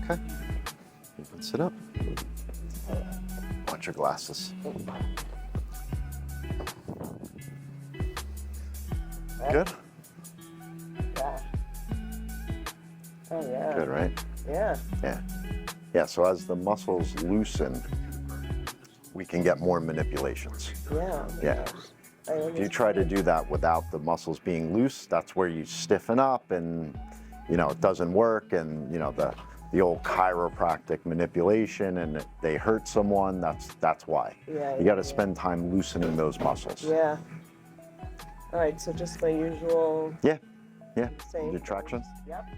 Okay. You can sit up. Watch your glasses. Good? Yeah. Oh, yeah. Good, right? Yeah. Yeah. Yeah, so as the muscles loosen, we can get more manipulations. Yeah. Yeah. If you try to do that without the muscles being loose, that's where you stiffen up and, you know, it doesn't work, and, you know, the old chiropractic manipulation and they hurt someone, that's why. Yeah, You got to spend time loosening those muscles. Yeah. All right, so just my usual Yeah. Yeah. same. Retractions. Yep.